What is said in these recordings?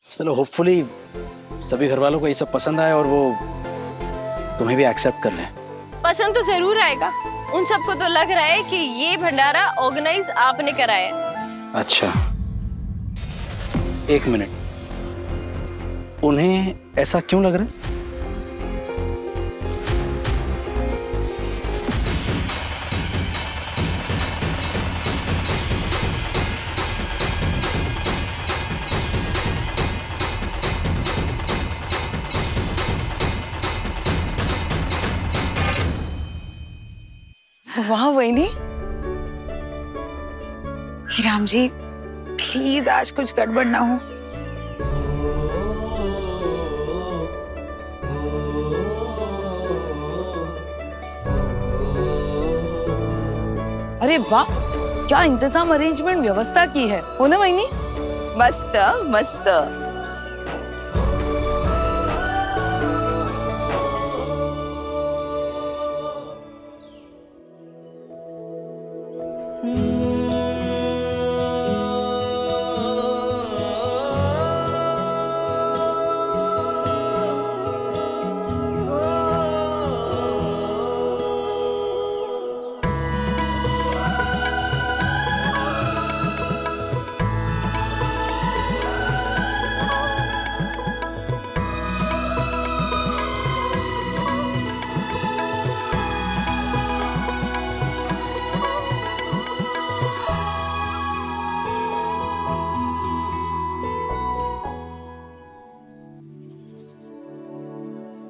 चलो होपफुली सभी घर वालों को ये सब पसंद आए और वो तुम्हें भी एक्सेप्ट कर लें। पसंद तो जरूर आएगा। उन सबको तो लग रहा है कि ये भंडारा ऑर्गेनाइज आपने कराया है। अच्छा, एक मिनट, उन्हें ऐसा क्यों लग रहा है? वाह वहीनी। राम जी प्लीज आज कुछ गड़बड़ ना हो। अरे वाह, क्या इंतजाम अरेंजमेंट व्यवस्था की है, हो ना वहीनी? मस्त मस्त।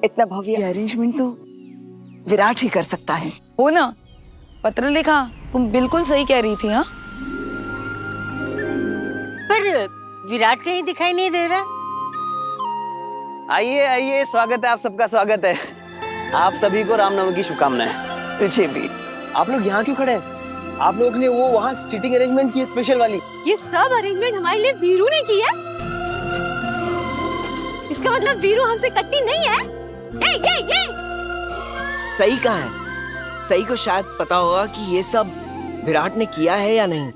इतना भव्य अरेंजमेंट तो विराट ही कर सकता है, हो ना? पत्र लिखा, तुम बिल्कुल सही कह रही थी। हाँ, पर विराट कहीं दिखाई नहीं दे रहा। आइए आइए, स्वागत है, आप सबका स्वागत है। आप सभी को रामनवमी की शुभकामनाएं। तुझे भी। आप लोग यहाँ क्यों खड़े हैं? आप लोगों के लिए वो वहाँ सीटिंग अरेंजमेंट की है, स्पेशल वाली। ये सब अरेंजमेंट हमारे लिए वीरू ने किया। इसका मतलब वीरू हमसे कट्टी नहीं है। ये सही कहा है। सही को शायद पता होगा कि ये सब विराट ने किया है या नहीं।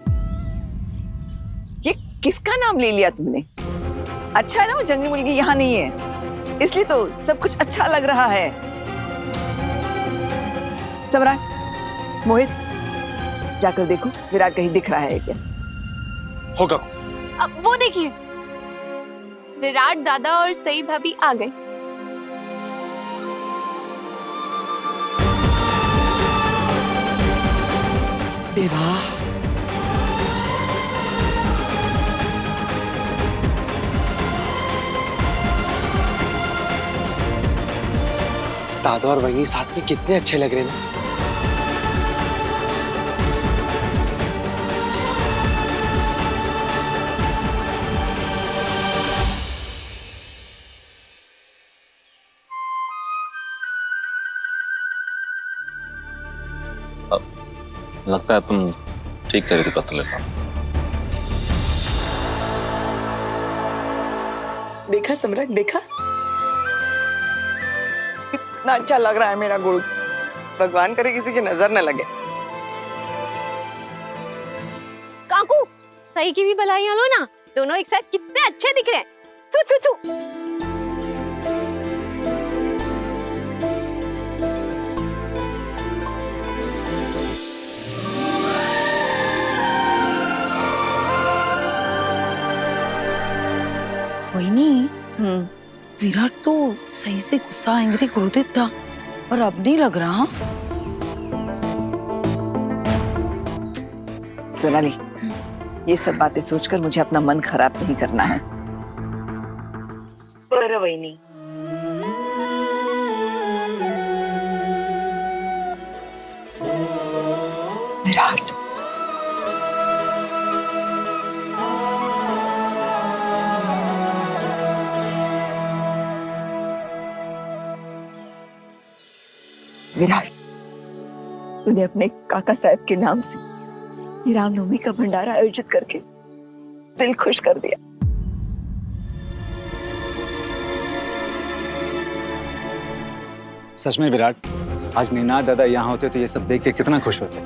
ये किसका नाम ले लिया तुमने? अच्छा है ना वो जंगली मुर्गी यहाँ नहीं है, इसलिए तो सब कुछ अच्छा लग रहा है। सम्राट, मोहित, जाकर देखो विराट कहीं दिख रहा है क्या। होगा। अब वो देखिए, विराट दादा और सई भाभी आ गए। देवा, दादा और वहीनी साथ में कितने अच्छे लग रहे हैं ना। लगता है तुम ठीक करी थी पत्र लिखा। देखा सम्राट, देखा कितना अच्छा लग रहा है मेरा गुरु। भगवान करे किसी की नजर न लगे। काकू, सई की भी बधाइयां लो ना। दोनों एक साथ कितने अच्छे दिख रहे हैं। तू तू तू। वहीनी, विराट तो सही से गुस्सा, एंग्री, क्रोधित था, और अब नहीं लग रहा। सोनाली, ये सब बातें सोचकर मुझे अपना मन खराब नहीं करना है। वहीनी, विराट, विराट, तूने अपने काका साहब के नाम से ये रामनवमी का भंडारा आयोजित करके दिल खुश कर दिया। सच में विराट, आज नीनाद दादा यहाँ होते तो ये सब देख के कितना खुश होते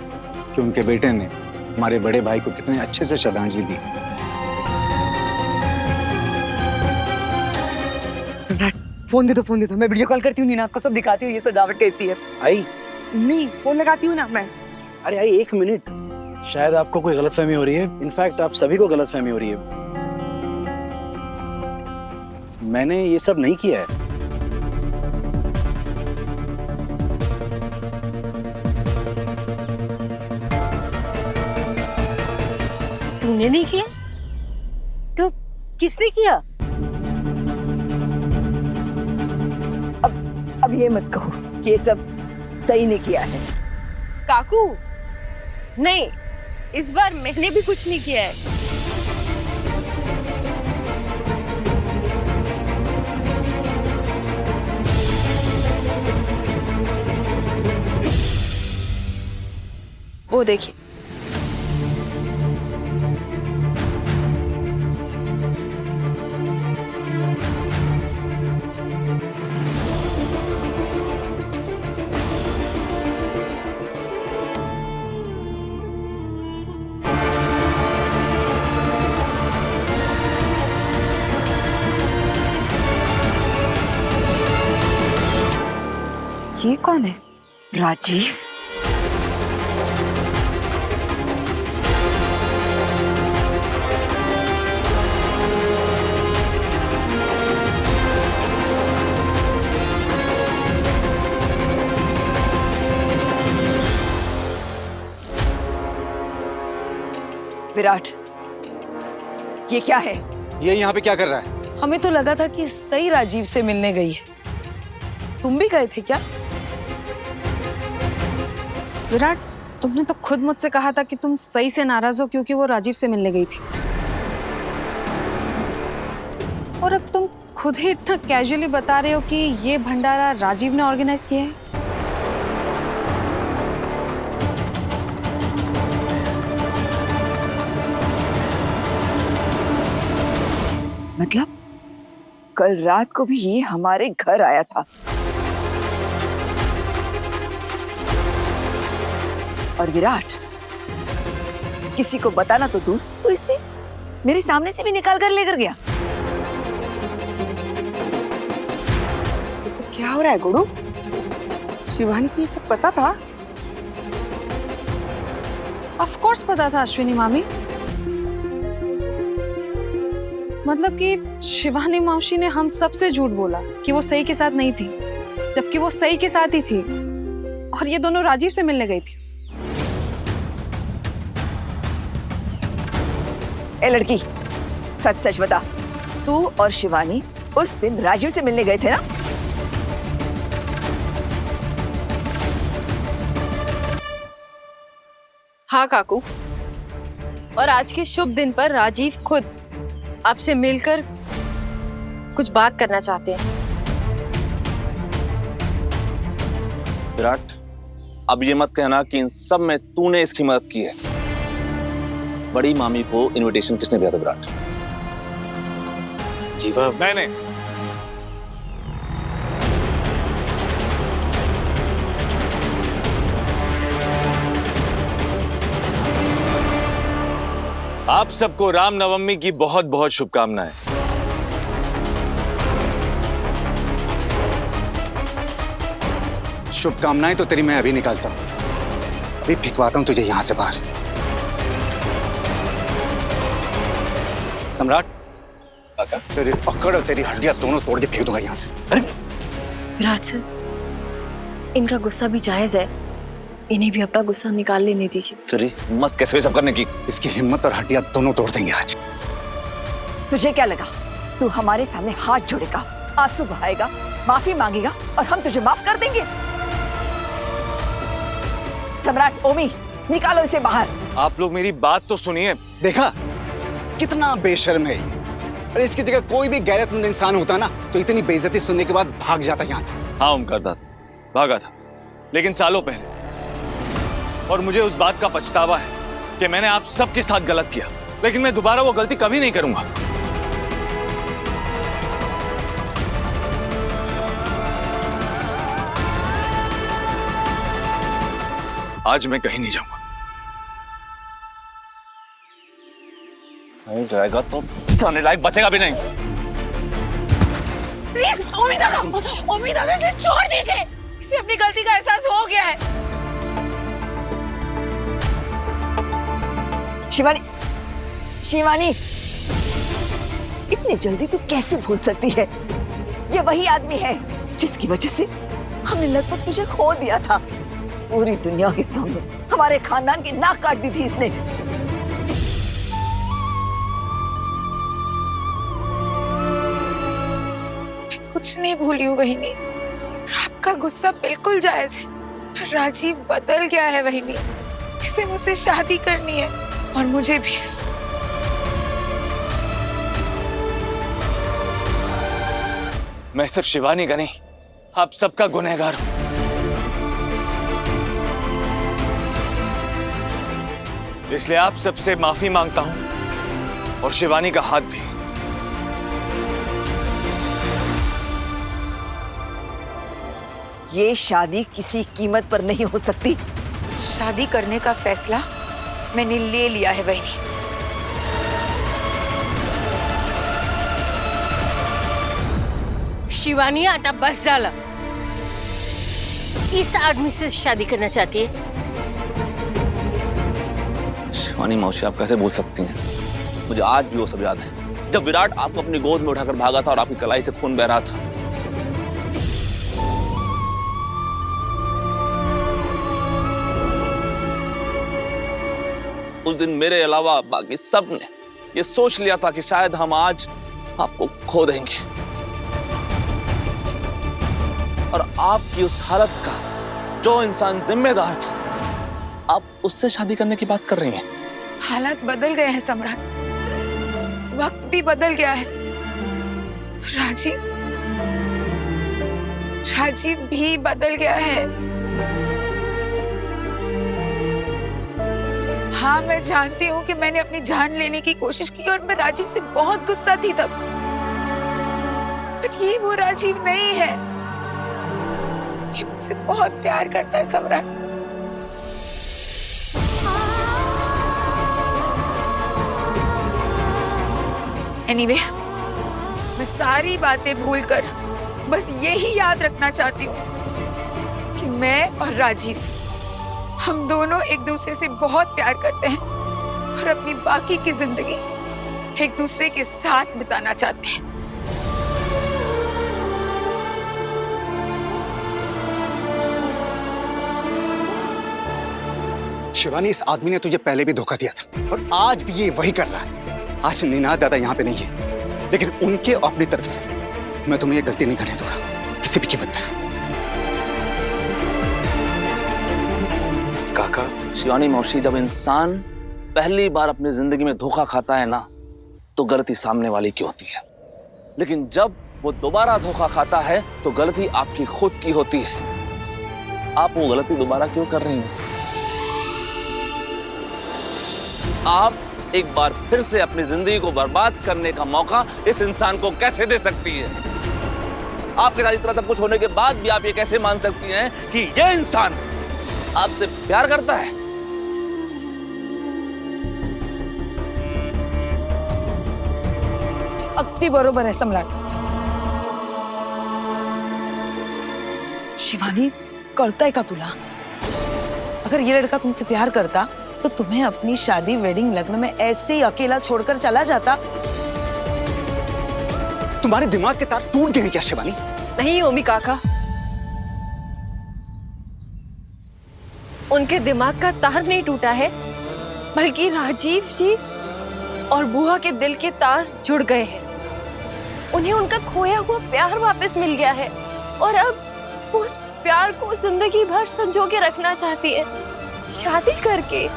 कि उनके बेटे ने हमारे बड़े भाई को कितने अच्छे से श्रद्धांजलि दी। सम्राट फोन दे दो, मैं वीडियो कॉल करती हूँ नीना, आपको सब दिखाती हूँ ये सजावट कैसी है। आई, नहीं फोन लगाती हूँ ना मैं। अरे आई, 1 मिनट। शायद आपको कोई गलतफहमी हो रही है। इनफैक्ट आप सभी को गलतफहमी हो रही है। मैंने ये सब नहीं किया है। तूने नहीं किया तो किसने किया? अब ये मत कहो कि ये सब सही ने किया है। काकू, नहीं, इस बार मैंने भी कुछ नहीं किया है। वो देखिए, ये कौन है? राजीव। विराट, ये क्या है? ये यहाँ पे क्या कर रहा है? हमें तो लगा था कि सही राजीव से मिलने गई है। तुम भी गए थे क्या? विराट, तुमने तो खुद मुझसे कहा था कि तुम सही से नाराज हो क्योंकि वो राजीव से मिलने गई थी, और अब तुम खुद ही इतना कैजुअली बता रहे हो कि ये भंडारा राजीव ने ऑर्गेनाइज किया है। मतलब कल रात को भी ये हमारे घर आया था, और विराट किसी को बताना तो दूर, तो इससे मेरे सामने से भी निकाल कर लेकर गया। ये सब क्या हो रहा है गुरु? शिवानी को ये सब पता था? ऑफ कोर्स पता था अश्विनी मामी। मतलब कि शिवानी मौसी ने हम सबसे झूठ बोला कि वो सही के साथ नहीं थी, जबकि वो सही के साथ ही थी, और ये दोनों राजीव से मिलने गई थी। ए लड़की, सच सच बता, तू और शिवानी उस दिन राजीव से मिलने गए थे ना? हाँ काकू, और आज के शुभ दिन पर राजीव खुद आपसे मिलकर कुछ बात करना चाहते हैं। विराट, अब ये मत कहना कि इन सब में तूने इसकी मदद की है। बड़ी मामी को इनविटेशन किसने दिया था विराट? जीवा, मैंने। आप सबको रामनवमी की बहुत बहुत शुभकामनाएं। शुभकामनाएं तो तेरी मैं अभी निकालता हूँ, अभी फिकवाता हूँ तुझे यहाँ से बाहर। सम्राट, तेरी पकड़ और तेरी हड्डियां दोनों तोड़ के फेंक दूंगा यहाँ से। अरे विराट सर, इनका गुस्सा भी जायज है, इन्हें भी अपना गुस्सा निकाल लेने दीजिए। तेरी हिम्मत कैसे हुई सब करने की? इसकी हिम्मत और हड्डियां दोनों तोड़ देंगे आज। तुझे क्या लगा तू हमारे सामने हाथ जोड़ेगा, आंसू बहाएगा, माफी मांगेगा और हम तुझे माफ कर देंगे? सम्राट, ओमी, निकालो इसे बाहर। आप लोग मेरी बात तो सुनिए। देखा कितना बेशर्म है। अरे इसकी जगह कोई भी गैरतमंद इंसान होता ना तो इतनी बेइज्जती सुनने के बाद भाग जाता यहाँ से। हाँ ओमकार दादा, भागा था, लेकिन सालों पहले, और मुझे उस बात का पछतावा है कि मैंने आप सबके साथ गलत किया, लेकिन मैं दोबारा वो गलती कभी नहीं करूंगा। आज मैं कहीं नहीं जाऊंगा। नहीं जाएगा तो जाने लायक बचेगा भी नहीं। प्लीज उम्मीद इसे छोड़ दीजिए, इसे अपनी गलती का एहसास हो गया है। शिवानी, शिवानी, इतनी जल्दी तू कैसे भूल सकती है? ये वही आदमी है जिसकी वजह से हमने लगभग तुझे खो दिया था। पूरी दुनिया के सामने हमारे खानदान की नाक काट दी थी इसने। कुछ नहीं भूली हूँ बहिनी, आपका गुस्सा बिल्कुल जायज है। राजीव बदल गया है बहिनी, इसे मुझसे शादी करनी है और मुझे भी। मैं सिर्फ शिवानी का नहीं, आप सबका गुनहगार हूं। इसलिए आप सबसे माफी मांगता हूं और शिवानी का हाथ भी। ये शादी किसी कीमत पर नहीं हो सकती। शादी करने का फैसला मैंने ले लिया है बहिनी। शिवानी आता बस झाला। इस आदमी से शादी करना चाहती है। शिवानी मौसी, आप कैसे भूल सकती हैं? मुझे आज भी वो सब याद है जब विराट आपको अपनी गोद में उठाकर भागा था और आपकी कलाई से खून बह रहा था। उस दिन मेरे अलावा बाकी सब ने ये सोच लिया था कि शायद हम आज आपको खो देंगे, और आपकी उस हालत का जो इंसान जिम्मेदार था, आप उससे शादी करने की बात कर रही हैं। हालात बदल गए हैं सम्राट, वक्त भी बदल गया है। राजीव भी बदल गया है। हाँ, मैं जानती हूँ कि मैंने अपनी जान लेने की कोशिश की और मैं राजीव से बहुत गुस्सा थी तब, पर ये वो राजीव नहीं है। ये मुझसे बहुत प्यार करता है सम्राट। एनीवे, मैं सारी बातें भूलकर बस यही याद रखना चाहती हूँ कि मैं और राजीव, हम दोनों एक दूसरे से बहुत प्यार करते हैं और अपनी बाकी की जिंदगी एक दूसरे के साथ बिताना चाहते हैं। शिवानी, इस आदमी ने तुझे पहले भी धोखा दिया था और आज भी ये वही कर रहा है। आज निनाद दादा यहाँ पे नहीं है, लेकिन उनके अपनी तरफ से मैं तुम्हें ये गलती नहीं करने दूंगा किसी भी कीमत पे। काका, शिवानी मौसी, जब इंसान पहली बार अपनी जिंदगी में धोखा खाता है ना, तो गलती सामने वाले की होती है, लेकिन जब वो दोबारा धोखा खाता है तो गलती आपकी खुद की होती है। आप वो गलती दोबारा क्यों कर रही हैं? आप एक बार फिर से अपनी जिंदगी को बर्बाद करने का मौका इस इंसान को कैसे दे सकती है? आपके साथ इतना सब कुछ होने के बाद भी आप ये कैसे मान सकती हैं कि ये इंसान आपसे प्यार करता है? अगदी बरोबर है सम्राट। शिवानी, कळतंय का तुला? अगर ये लड़का तुमसे प्यार करता तो तुम्हें अपनी शादी, वेडिंग, लग्न में ऐसे ही अकेला छोड़कर चला जाता। तुम्हारे दिमाग के तार टूट गए हैं क्या शिवानी? नहीं ओमी काका, उनके दिमाग का तार नहीं टूटा है, बल्कि राजीव जी और बुआ के दिल के तार जुड़ गए हैं। उन्हें उनका खोया हुआ प्यार वापस मिल गया है और अब वो उस प्यार को जिंदगी भर संजो के रखना चाहती है, शादी करके।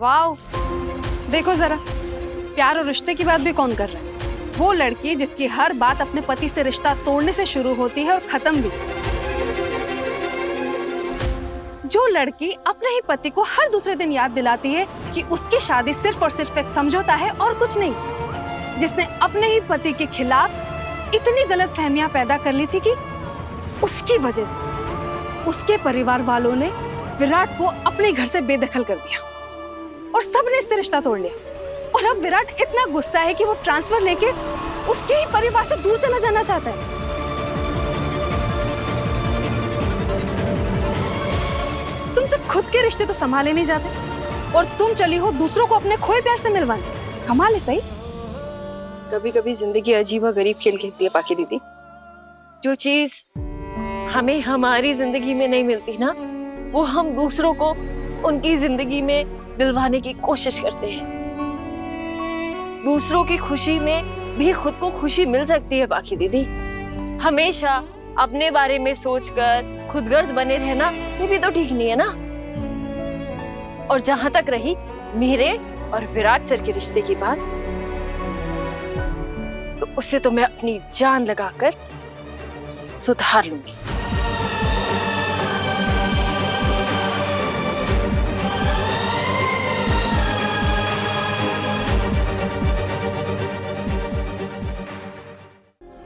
वाओ, देखो जरा, प्यार और रिश्ते की बात भी कौन कर रहा है? वो लड़की जिसकी हर बात अपने पति से रिश्ता तोड़ने से शुरू होती है और खत्म भी। जो लड़की अपने ही पति को हर दूसरे दिन याद दिलाती है कि उसकी शादी सिर्फ और सिर्फ एक समझौता है और कुछ नहीं। जिसने अपने ही पति के खिलाफ इतनी गलतफहमियां पैदा कर ली थी कि उसकी वजह से उसके परिवार वालों ने विराट को अपने घर से बेदखल कर दिया और सबने इससे रिश्ता तोड़ लिया। और अब विराट इतना गुस्सा है कि वो ट्रांसफर लेके उसके ही परिवार से दूर चला जाना चाहता है। तुमसे खुद के रिश्ते तो संभाले नहीं जाते और तुम चली हो दूसरों को अपने खोए प्यार से मिलवाने। कमाल है सही। कभी कभी जिंदगी अजीब गरीब खेल खेलती है पाकी दीदी। जो चीज हमें हमारी जिंदगी में नहीं मिलती ना, वो हम दूसरों को उनकी जिंदगी में दिलवाने की कोशिश करते हैं। दूसरों की खुशी में भी खुद को खुशी मिल सकती है पाकी दीदी। हमेशा अपने बारे में सोचकर खुदगर्ज बने रहना ये भी तो ठीक नहीं है ना। और जहां तक रही मेरे और विराट सर के रिश्ते की बात, तो उसे तो मैं अपनी जान लगाकर सुधार लूंगी।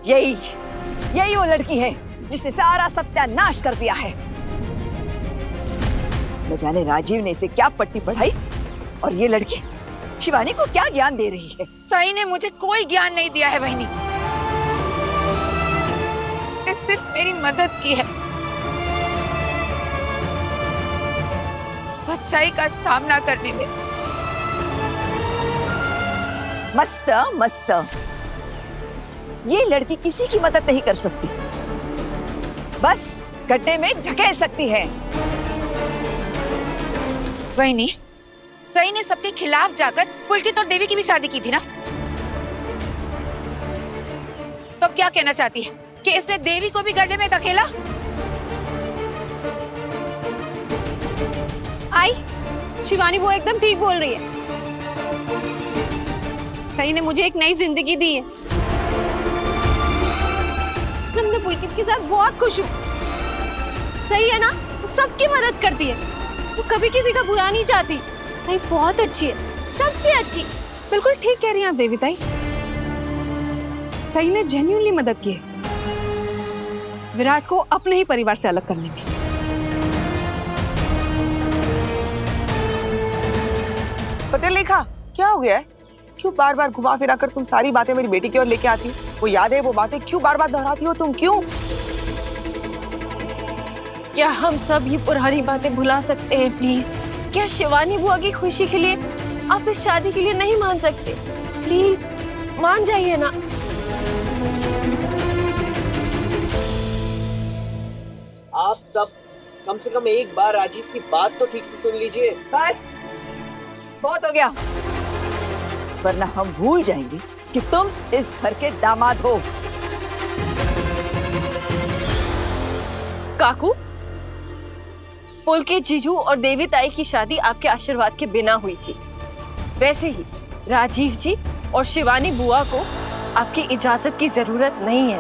यही वो लड़की है जिसने सारा सत्यानाश कर दिया है। न जाने राजीव ने इसे क्या पट्टी पढ़ाई और ये लड़की शिवानी को क्या ज्ञान दे रही है। साई ने मुझे कोई ज्ञान नहीं दिया है बहनी, उसने सिर्फ मेरी मदद की है। सच्चाई का सामना करने में। मस्त मस्त, ये लड़की किसी की मदद नहीं कर सकती, बस गड्ढे में ढकेल सकती है। वही सई ने सबके खिलाफ जाकर पुलकित और देवी की भी शादी की थी ना, तो अब क्या कहना चाहती है कि इसने देवी को भी गड्ढे में धकेला? आई, शिवानी वो एकदम ठीक बोल रही है। सई ने मुझे एक नई जिंदगी दी है। मैं पुलकित के साथ बहुत खुश हूँ। सही है ना, वो सबकी मदद करती है, वो कभी किसी का बुरा नहीं चाहती। सही बहुत अच्छी है, सबसे अच्छी। बिल्कुल ठीक कह रही हैं आप देविताई। सही ने जेन्युइनली मदद की है विराट को अपने ही परिवार से अलग करने में। पता लेखा क्या हो गया है? क्यों बार बार घुमा फिरा कर तुम सारी बातें मेरी बेटी की ओर लेके आती हो? वो याद है वो बातें क्यों बार बार दोहराती हो तुम? क्यों? क्या हम सब ये पुरानी बातें भुला सकते हैं प्लीज? क्या शिवानी बुआ की खुशी के लिए आप इस शादी के लिए नहीं मान सकते? प्लीज मान जाइए ना। आप सब कम से कम एक बार राजीव की बात तो ठीक से सुन लीजिए। बस बहुत हो गया, वरना हम भूल जाएंगे कि तुम इस घर के दामाद हो। काकू, पुलकित जीजू और देवी ताई की शादी आपके आशीर्वाद के बिना हुई थी। वैसे ही राजीव जी और शिवानी बुआ को आपकी इजाजत की जरूरत नहीं है।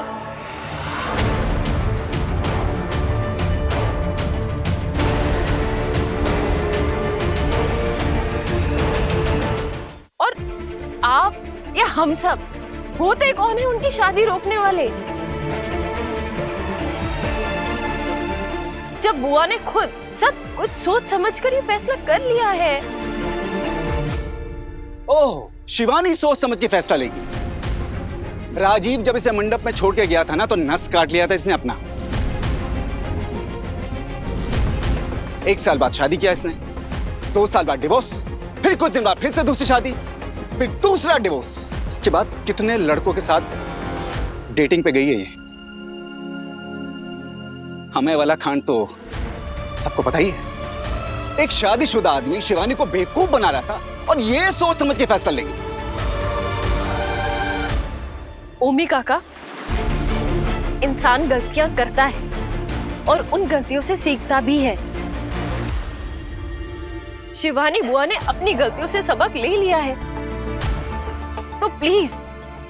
और आप या हम सब होते कौन है उनकी शादी रोकने वाले? जब बुआ ने खुद सब कुछ सोच समझकर ये फैसला कर लिया है। ओह, शिवानी सोच समझ के फैसला लेगी। राजीव जब इसे मंडप में छोड़ के गया था ना, तो नस काट लिया था इसने अपना। 1 साल बाद शादी किया इसने, 2 साल बाद डिवोर्स, फिर कुछ दिन बाद फिर से दूसरी शादी, फिर दूसरा डिवोर्स। उसके बाद कितने लड़कों के साथ डेटिंग पे गई है ये। हमें वाला खान तो सबको पता ही है। एक शादीशुदा आदमी शिवानी को बेवकूफ बना रहा था और ये सोच समझ के फैसला लेगी। ओमी काका, इंसान गलतियां करता है और उन गलतियों से सीखता भी है। शिवानी बुआ ने अपनी गलतियों से सबक ले लिया है, तो प्लीज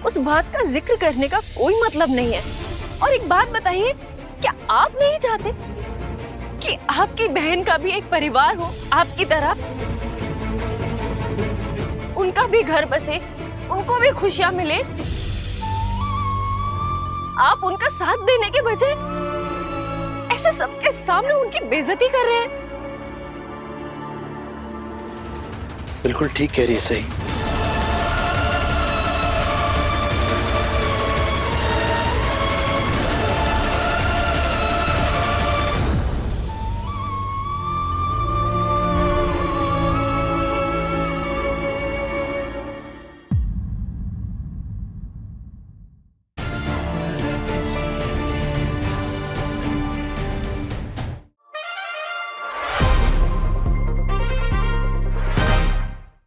उस बात का जिक्र करने का कोई मतलब नहीं है। और एक बात बताइए, क्या आप नहीं चाहते कि आपकी बहन का भी एक परिवार हो आपकी तरह? उनका भी घर बसे, उनको भी खुशियां मिले। आप उनका साथ देने के बजाय ऐसे सबके सामने उनकी बेइज्जती कर रहे हैं। बिल्कुल ठीक कह रही है सही।